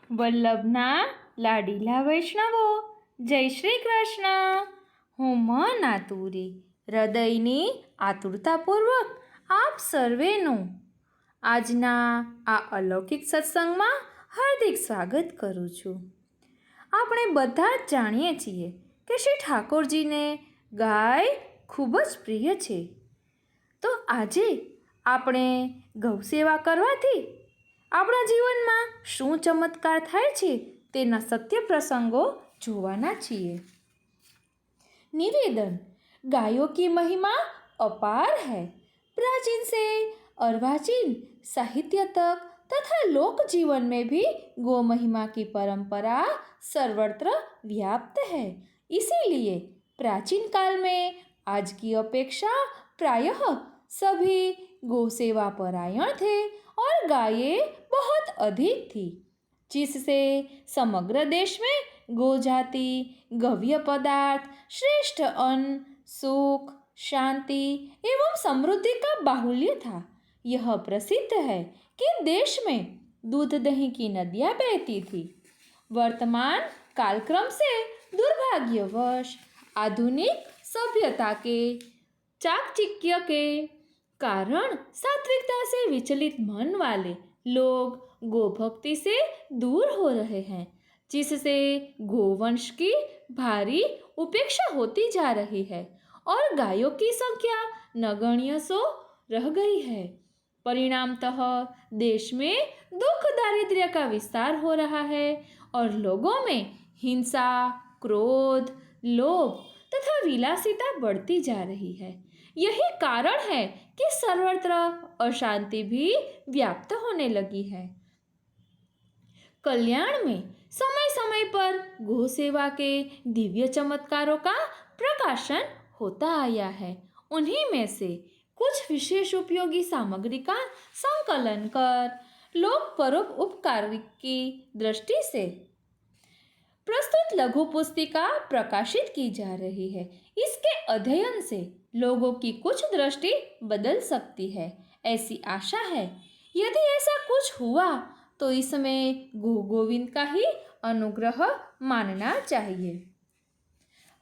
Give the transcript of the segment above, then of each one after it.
વલ્લભના લાડીલા વૈષ્ણવો, જય શ્રી કૃષ્ણ. હું મન આતુરી હૃદયની આતુરતાપૂર્વક આપ સર્વેનું આજના આ અલૌકિક સત્સંગમાં હાર્દિક સ્વાગત કરું છું. આપણે બધા જ જાણીએ છીએ કે શ્રી ઠાકોરજીને ગાય ખૂબ જ પ્રિય છે. તો આજે આપણે ગૌસેવા કરવાથી આપણા જીવનમાં શું ચમત્કાર થાય છે તેના સત્ય પ્રસંગો જોવાના છીએ. निवेदन: गायों की महिमा अपार है. प्राचीन से अर्वाचीन साहित्य तक तथा लोक जीवन में भी गो महिमा की परंपरा सर्वत्र व्याप्त है. इसीलिए प्राचीन काल में आज की अपेक्षा प्रायः सभी गो सेवा परायण थे और गायें बहुत अधिक थी, जिससे समग्र देश में गो जाति, गव्य पदार्थ, श्रेष्ठ अन्न, सुख, शांति एवं समृद्धि का बाहुल्य था. यह प्रसिद्ध है कि देश में दूध दही की नदियाँ बहती थी. वर्तमान कालक्रम से दुर्भाग्यवश आधुनिक सभ्यता के चाकचिक्य के कारण सात्विकता से विचलित मन वाले लोग गोभक्ति से दूर हो रहे हैं, जिससे गोवंश की भारी उपेक्षा होती जा रही है और गायों की संख्या नगण्य सो रह गई है. परिणामतः देश में दुख दारिद्र्य का विस्तार हो रहा है और लोगों में हिंसा, क्रोध, लोभ तथा विलासिता बढ़ती जा रही है. यही कारण है कि सर्वत्र अशांति भी व्याप्त होने लगी है. कल्याण में समय समय पर गो सेवा के दिव्य चमत्कारों का प्रकाशन होता आया है. उन्हीं में से कुछ विशेष उपयोगी सामग्री का संकलन कर लोक परोपकार की दृष्टि से प्रस्तुत लघु पुस्तिका प्रकाशित की जा रही है. इसके अध्ययन से लोगों की कुछ दृष्टि बदल सकती है, ऐसी आशा है. यदि ऐसा कुछ हुआ तो इसमें गो गोविंद का ही अनुग्रह मानना चाहिए.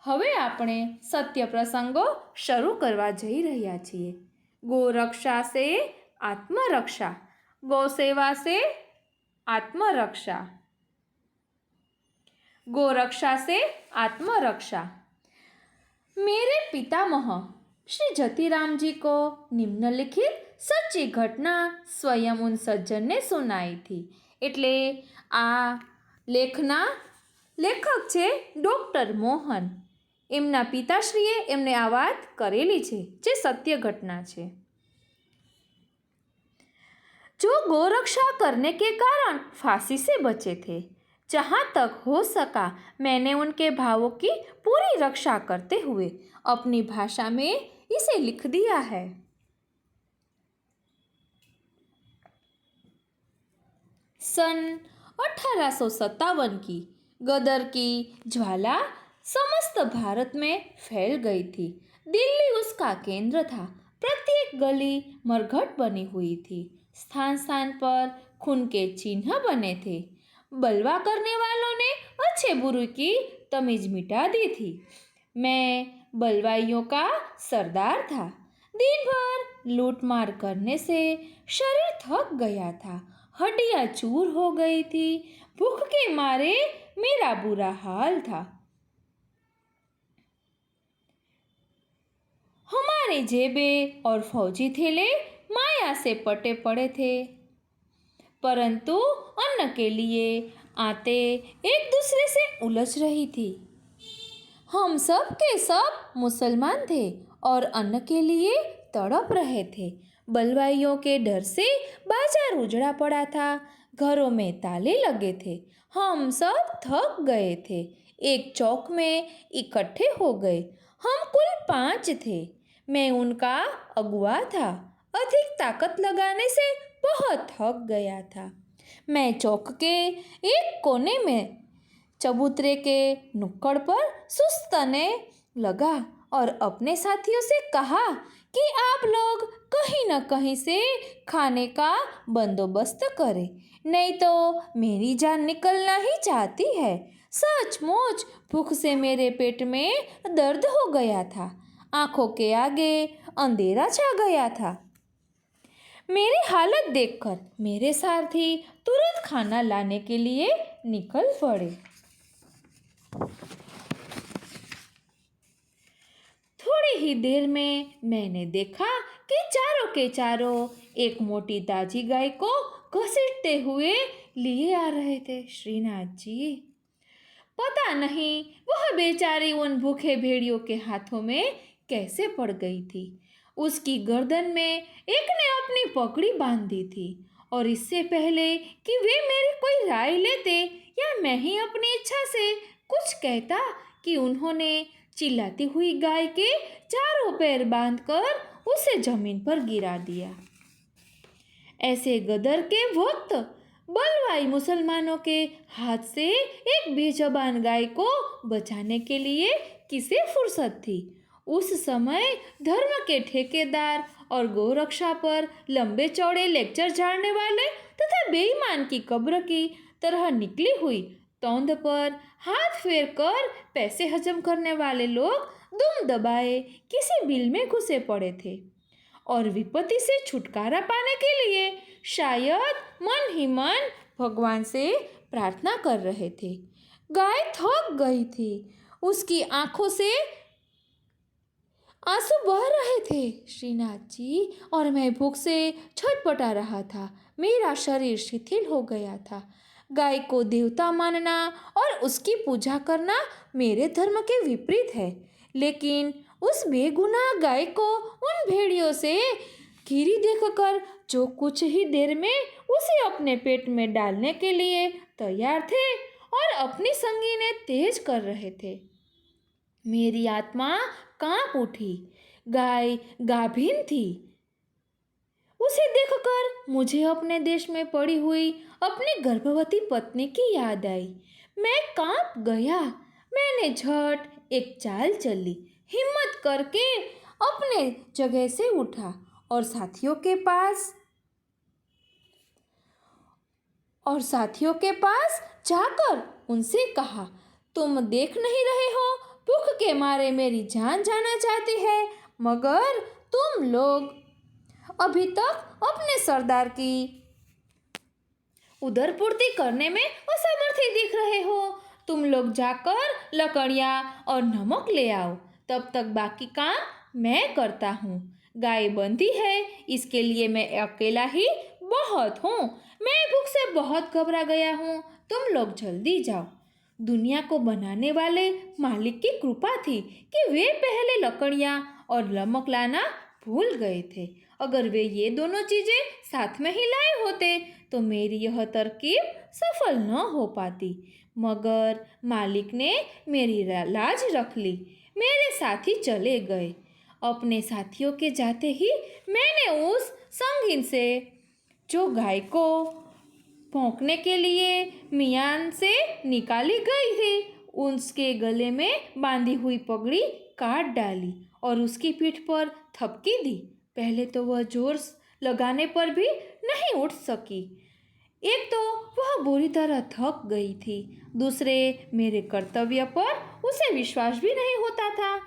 હવે આપણે સત્ય પ્રસંગો શરૂ કરવા જઈ રહ્યા છીએ. ગોરક્ષા સે આત્મરક્ષા, ગૌસેવા સે આત્મરક્ષા. गोरक्षा से आत्मरक्षा. मेरे पितामह श्री जतिराम जी को निम्नलिखित सच्ची घटना स्वयं उन सज्जन ने सुनाई थी. એટલે આ લેખના લેખક છે ડૉક્ટર મોહન. એમના પિતાશ્રીએ એમને આ વાત કરેલી છે જે સત્ય ઘટના છે. जो गोरक्षा करने के कारण फांसी से बचे थे, जहाँ तक हो सका मैंने उनके भावों की पूरी रक्षा करते हुए अपनी भाषा में इसे लिख दिया है. सन 1857 की गदर की ज्वाला समस्त भारत में फैल गई थी. दिल्ली उसका केंद्र था. प्रत्येक गली मरघट बनी हुई थी. स्थान स्थान पर खून के चिन्ह बने थे. बलवा करने वालों ने अच्छे बुरे की तमीज मिटा दी थी. मैं बलवाइयों का सरदार था. दिन भर लूटमार करने से शरीर थक गया था. हड्डियाँ चूर हो गई थी. भूख के मारे मेरा बुरा हाल था. हमारे जेबे और फौजी थैले माया से पटे पड़े थे, परंतु अन्न के लिए आते एक दूसरे से उलझ रही थी. हम सब के सब मुसलमान थे और अन्न के लिए तड़प रहे थे. बलवाइयों के डर से बाजार उजड़ा पड़ा था. घरों में ताले लगे थे. हम सब थक गए थे. एक चौक में इकट्ठे हो गए. हम कुल 5 थे. मैं उनका अगुआ था. अधिक ताकत लगाने से बहुत थक गया था. मैं चौक के एक कोने में चबूतरे के नुक्कड़ पर सुस्तने लगा और अपने साथियों से कहा कि आप लोग कहीं न कहीं से खाने का बंदोबस्त करें, नहीं तो मेरी जान निकलना ही चाहती है। सचमुच भूख से मेरे पेट में दर्द हो गया था, आंखों के आगे अंधेरा छा गया था। मेरी हालत देखकर मेरे सारथी तुरंत खाना लाने के लिए निकल पड़े। थोड़ी ही देर में मैंने देखा कि चारों के चारों एक मोटी ताजी गाय को घसीटते हुए लिए आ रहे थे। श्रीनाथ जी, पता नहीं वह बेचारी उन भूखे भेड़ियों के हाथों में कैसे पड़ गई थी। उसकी गर्दन में एक ने अपनी पगड़ी बांध दी थी और इससे पहले कि वे मेरी कोई राय लेते या मैं ही अपनी इच्छा से कुछ कहता कि उन्होंने चिल्लाती हुई गाय के चारों पैर बांधकर उसे जमीन पर गिरा दिया। ऐसे गदर के वक्त बलवाई मुसलमानों के हाथ से एक बेजुबान गाय को बचाने के लिए किसे फुर्सत थी। उस समय धर्म के ठेकेदार और गौरक्षा पर लंबे चौड़े लेक्चर झाड़ने वाले तथा बेईमान की कब्र की तरह निकली हुई तौंद पर हाथ फेर कर पैसे हजम करने वाले लोग दुम दबाए किसी बिल में घुसे पड़े थे और विपत्ति से छुटकारा पाने के लिए शायद मन ही मन भगवान से प्रार्थना कर रहे थे। गाय थक गई थी, उसकी आंखों से आंसू बह रहे थे श्रीनाथ जी, और मैं भूख से छटपटा रहा था। मेरा शरीर शिथिल हो गया था। गाय को देवता मानना और उसकी पूजा करना मेरे धर्म के विपरीत है, लेकिन उस बेगुनाह गाय को उन भेड़ियों से घिरी देखकर जो कुछ ही देर में उसे अपने पेट में डालने के लिए तैयार थे और अपनी संगीने तेज कर रहे थे, मेरी आत्मा कांप उठी। गाय गाभिन थी। उसे देखकर मुझे अपने देश में पड़ी हुई अपनी गर्भवती पत्नी की याद आई। मैं कांप गया। मैंने झट एक चाल चली, हिम्मत करके अपने जगह से उठा और साथियों के पास जाकर उनसे कहा, तुम देख नहीं रहे हो, भूख के मारे मेरी जान जाना चाहती है, मगर तुम लोग अभी तक अपने सरदार की उदरपूर्ति करने में असमर्थ ही दिख रहे हो। तुम लोग जाकर लकड़ियाँ और नमक ले आओ, तब तक बाकी काम मैं करता हूँ। गाय बंधी है, इसके लिए मैं अकेला ही बहुत हूँ। मैं भूख से बहुत घबरा गया हूँ, तुम लोग जल्दी जाओ। दुनिया को बनाने वाले मालिक की कृपा थी कि वे पहले लकड़ियाँ और नमक लाना भूल गए थे। अगर वे ये दोनों चीज़ें साथ में ही लाए होते तो मेरी यह तरकीब सफल न हो पाती, मगर मालिक ने मेरी लाज रख ली। मेरे साथी चले गए। अपने साथियों के जाते ही मैंने उस संगीन से जो गाय को भौंकने के लिए मियान से निकाली गई थी, उसके गले में बांधी हुई पगड़ी काट डाली और उसकी पीठ पर थपकी दी। पहले तो वह जोर लगाने पर भी नहीं उठ सकी। एक तो वह बुरी तरह थक गई थी, दूसरे मेरे कर्तव्य पर उसे विश्वास भी नहीं होता था।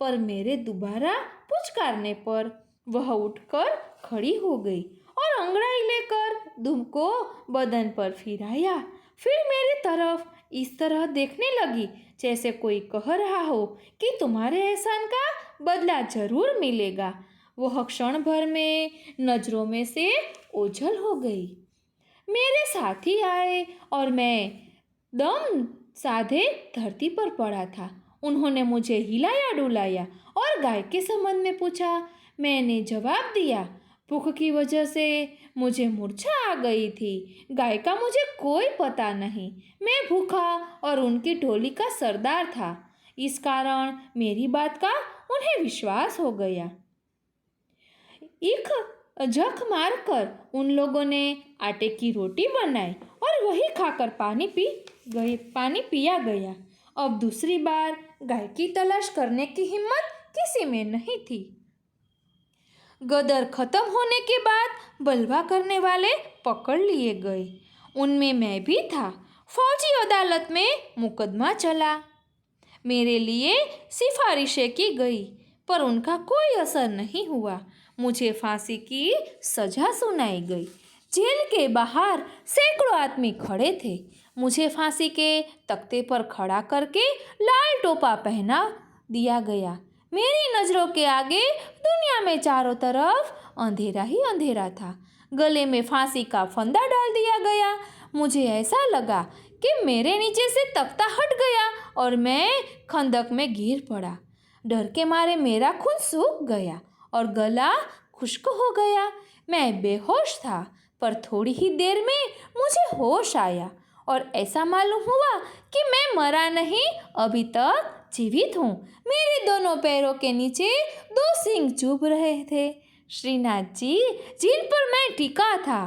पर मेरे दोबारा पुचकारने पर वह उठकर खड़ी हो गई और अंगड़ाई लेकर दुम को बदन पर फिराया। फिर मेरी तरफ इस तरह देखने लगी जैसे कोई कह रहा हो कि तुम्हारे एहसान का बदला जरूर मिलेगा। वह क्षण भर में नजरों में से ओझल हो गई। मेरे साथी आए और मैं दम साधे धरती पर पड़ा था। उन्होंने मुझे हिलाया डुलाया और गाय के संबंध में पूछा। मैंने जवाब दिया, भूख की वजह से मुझे मूर्छा आ गई थी। गाय का मुझे कोई पता नहीं। मैं भूखा और उनकी टोली का सरदार था, इस कारण मेरी बात का उन्हें विश्वास हो गया। एक झक मारकर उन लोगों ने आटे की रोटी बनाई और वही खाकर पानी पिया गया। अब दूसरी बार गाय की तलाश करने की हिम्मत किसी में नहीं थी। गदर खत्म होने के बाद बलवा करने वाले पकड़ लिए गए। उनमें मैं भी था। फौजी अदालत में मुकदमा चला। मेरे लिए सिफारिशें की गई, पर उनका कोई असर नहीं हुआ। मुझे फांसी की सजा सुनाई गई। जेल के बाहर सैकड़ों आदमी खड़े थे। मुझे फांसी के तख्ते पर खड़ा करके लाल टोपा पहना दिया गया। मेरी नज़रों के आगे दुनिया में चारों तरफ अंधेरा ही अंधेरा था। गले में फांसी का फंदा डाल दिया गया। मुझे ऐसा लगा कि मेरे नीचे से तख्ता हट गया और मैं खंदक में गिर पड़ा। डर के मारे मेरा खून सूख गया और गला खुश्क हो गया। मैं बेहोश था, पर थोड़ी ही देर में मुझे होश आया और ऐसा मालूम हुआ कि मैं मरा नहीं, अभी तक जीवित हूँ। मेरे दोनों पैरों के नीचे 2 सींग चुभ रहे थे। श्रीनाथ जी, जिन पर मैं टिका था,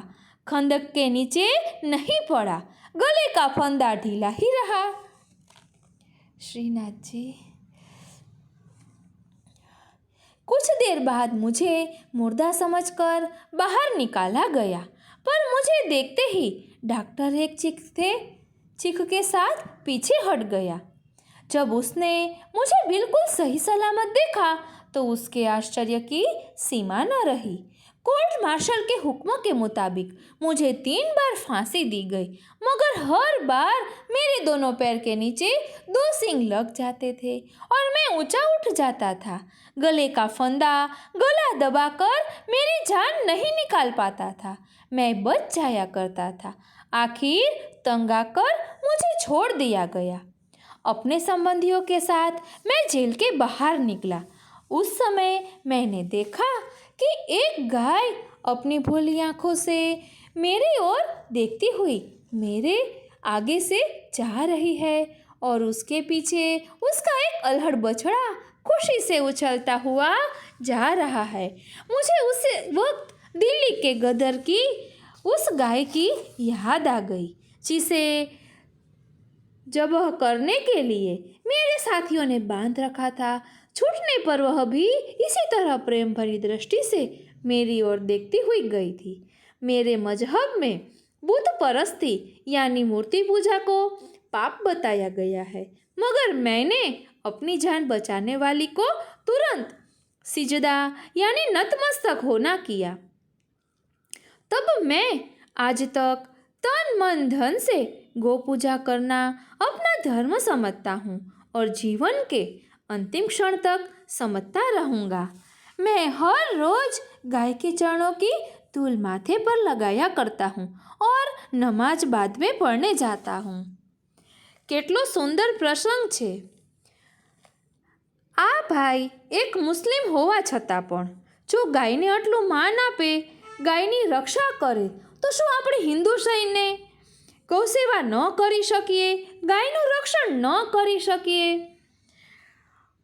खंदक के नीचे नहीं पड़ा। गले का फंदा ढीला ही रहा। श्रीनाथ जी। कुछ देर बाद मुझे मुर्दा समझकर बाहर निकाला गया, पर मुझे देखते ही डॉक्टर एक चीख के साथ पीछे हट गया। जब उसने मुझे बिल्कुल सही सलामत देखा तो उसके आश्चर्य की सीमा न रही। कोर्ट मार्शल के हुक्म के मुताबिक मुझे 3 बार फांसी दी गई, मगर हर बार मेरे दोनों पैर के नीचे 2 सींग लग जाते थे और मैं ऊंचा उठ जाता था। गले का फंदा गला दबाकर मेरी जान नहीं निकाल पाता था। मैं बच जाया करता था। आखिर तंग आकर मुझे छोड़ दिया गया। अपने संबंधियों के साथ मैं जेल के बाहर निकला। उस समय मैंने देखा कि एक गाय अपनी भोली आंखों से मेरी ओर देखती हुई मेरे आगे से जा रही है और उसके पीछे उसका एक अल्हड़ बछड़ा खुशी से उछलता हुआ जा रहा है। मुझे उस वक्त दिल्ली के गदर की उस गाय की याद आ गई, जिसे जबह करने के लिए मेरे साथियों ने बांध रखा था। छूटने पर वह भी इसी तरह प्रेम भरी दृष्टि से मेरी ओर देखती हुई गई थी। मेरे मजहब में बुत परस्ती यानी मूर्ति पूजा को पाप बताया गया है, मगर मैंने अपनी जान बचाने वाली को तुरंत सिजदा यानी नतमस्तक होना किया। तब मैं आज तक तन मन धन से गो पूजा करना अपना धर्म समझता हूँ और जीवन के अंतिम क्षण तक समझता रहूँगा। मैं हर रोज गाय के चरणों की धूल माथे पर लगाया करता हूँ और नमाज बाद में पढ़ने जाता हूँ। કેટલો સુંદર પ્રસંગ છે। આ ભાઈ એક મુસ્લિમ હોવા છતાં પણ જો ગાયને આટલું માન આપે, ગાયની રક્ષા કરે, તો શું આપણે हिंदू સૈન્ય ગૌસેવા ન કરી શકીએ, ગાયનું રક્ષણ ન કરી શકીએ?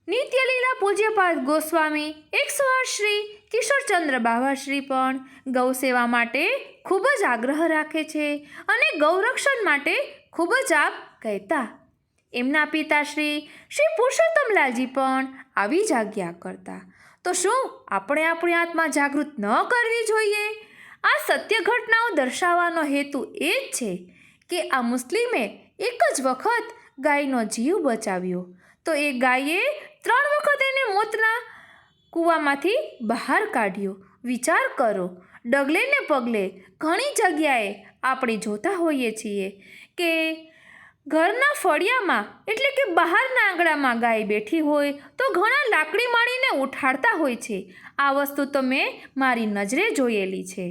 નિત્યલીલા પૂજ્યપાદ ગોસ્વામી 108 શ્રી કિશોરચંદ્ર બાવાશ્રી પણ ગૌસેવા માટે ખૂબ જ આગ્રહ રાખે છે અને ગૌરક્ષણ માટે ખૂબ જ આપ કહેતા। એમના પિતાશ્રી શ્રી પુરુષોત્તમલાલજી પણ આવી જ આજ્ઞા કરતા। તો શું આપણે આપણી આત્મા જાગૃત ન કરવી જોઈએ? આ સત્ય ઘટનાઓ દર્શાવવાનો હેતુ એ જ છે કે આ મુસ્લિમે એક જ વખત ગાયનો જીવ બચાવ્યો, તો એ ગાયે 3 વખત એને મોતના કૂવામાંથી બહાર કાઢ્યો। વિચાર કરો, ડગલે ને પગલે ઘણી જગ્યાએ આપણે જોતા હોઈએ છીએ કે ઘરના ફળિયામાં એટલે કે બહારના આંગણામાં ગાય બેઠી હોય તો ઘણા લાકડી મારીને ઉઠાડતા હોય છે। આ વસ્તુ તો મેં મારી નજરે જોયેલી છે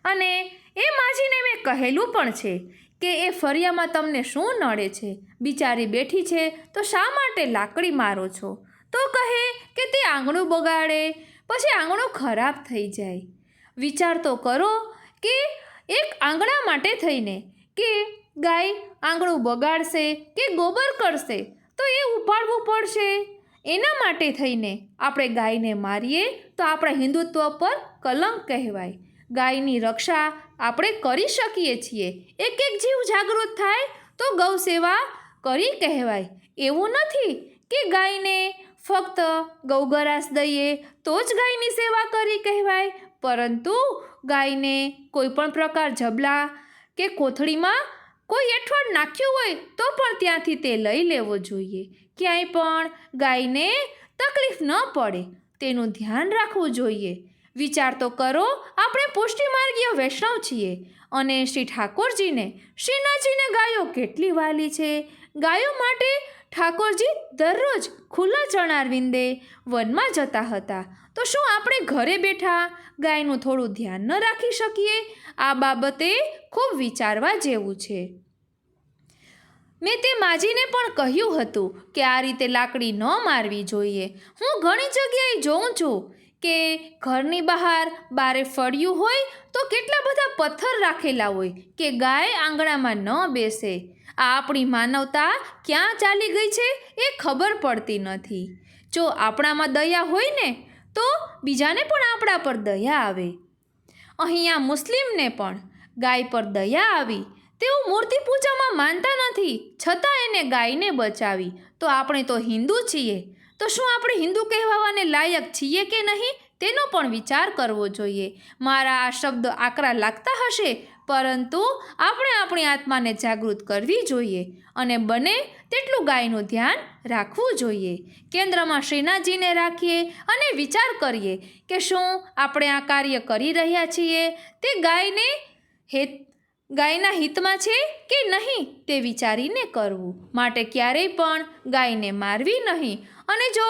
અને એ માજીને મેં કહેલું પણ છે કે એ ફળિયામાં તમને શું નડે છે? બિચારી બેઠી છે તો શા માટે લાકડી મારો છો? તો કહે કે તે આંગણું બગાડે, પછી આંગણું ખરાબ થઈ જાય। વિચાર તો કરો કે એક આંગણા માટે થઈને કે ગાય આંગણું બગાડશે કે ગોબર કરશે તો એ ઉપાડવું પડશે। એના માટે થઈને આપણે ગાયને મારીએ તો આપણા હિન્દુત્વ પર કલંક કહેવાય। ગાયની રક્ષા આપણે કરી શકીએ છીએ। એક એક જીવ જાગૃત થાય તો ગૌ સેવા કરી કહેવાય। એવું નથી કે ગાયને ફક્ત ગૌગરાસ દઈએ તો જ ગાયની સેવા કરી કહેવાય, પરંતુ ગાયને કોઈ પણ પ્રકાર જબલા કે કોથળીમાં કોઈ એઠવાડ નાખ્યું હોય તો પણ ત્યાંથી તે લઈ લેવો જોઈએ. ક્યાંય પણ ગાયને તકલીફ ન પડે તેનું ધ્યાન રાખવું જોઈએ. વિચાર તો કરો, આપણે પુષ્ટિમાર્ગીય વૈષ્ણવ છીએ અને શ્રી ઠાકોરજીને, શ્રીનાથજીને ગાયો કેટલી વાલી છે. ગાયો માટે ઠાકોરજી દરરોજ ખુલ્લા ચરણારવિંદે વનમાં જતા હતા. તો શું આપણે ઘરે બેઠા ગાયનું થોડું ધ્યાન ન રાખી શકીએ? આ બાબતે ખૂબ વિચારવા જેવું છે. મેં તે માજીને પણ કહ્યું હતું કે આ રીતે લાકડી ન મારવી જોઈએ. હું ઘણી જગ્યાએ જોઉં છું કે ઘરની બહાર બારે ફળિયું હોય તો કેટલા બધા પથ્થર રાખેલા હોય કે ગાય આંગણામાં ન બેસે. આ આપણી માનવતા ક્યાં ચાલી ગઈ છે એ ખબર પડતી નથી. જો આપણામાં દયા હોય ને તો બીજાને પણ આપણા પર દયા આવે. અહીંયા મુસ્લિમને પણ ગાય પર દયા આવી. તેઓ મૂર્તિ પૂજામાં માનતા નથી, છતાં એને ગાયને બચાવી. તો આપણે તો હિન્દુ છીએ, તો શું આપણે હિન્દુ કહેવાવાને લાયક છીએ કે નહીં તેનો પણ વિચાર કરવો જોઈએ. મારા આ શબ્દ આકરા લાગતા હશે, પરંતુ આપણે આપણી આત્માને જાગૃત કરવી જોઈએ અને બને તેટલું ગાયનું ધ્યાન રાખવું જોઈએ. કેન્દ્રમાં શ્રીનાથજીને રાખીએ અને વિચાર કરીએ કે શું આપણે આ કાર્ય કરી રહ્યા છીએ તે ગાયના હિતમાં છે કે નહીં તે વિચારીને કરવું. માટે ક્યારેય પણ ગાયને મારવી નહીં. અને જો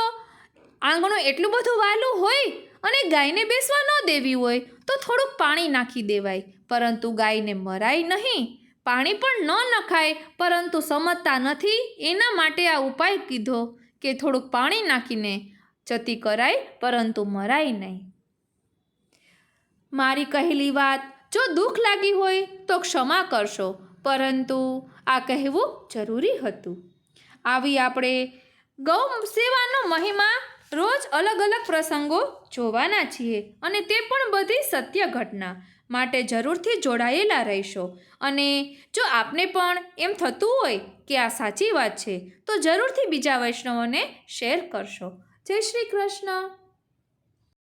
આંગણું એટલું બધું વાલું હોય અને ગાયને બેસવા ન દેવી હોય તો થોડુંક પાણી નાખી દેવાય, પરંતુ ગાયને મરાય નહીં. પાણી પણ ન નખાય, પરંતુ સમજતા નથી એના માટે આ ઉપાય કીધો કે થોડુંક પાણી નાખીને જતી કરાય, પરંતુ મરાય નહીં. મારી કહેલી વાત જો દુઃખ લાગી હોય તો ક્ષમા કરશો, પરંતુ આ કહેવું જરૂરી હતું. આવી આપણે ગૌ સેવાનો મહિમા રોજ અલગ અલગ પ્રસંગો જોવાના છીએ અને તે પણ બધી સત્ય ઘટના. માટે જરૂરથી જોડાયેલા રહેશો. અને જો આપને પણ એમ થતું હોય કે આ સાચી વાત છે તો જરૂરથી બીજા વૈષ્ણવોને શેર કરશો. જય શ્રી કૃષ્ણ.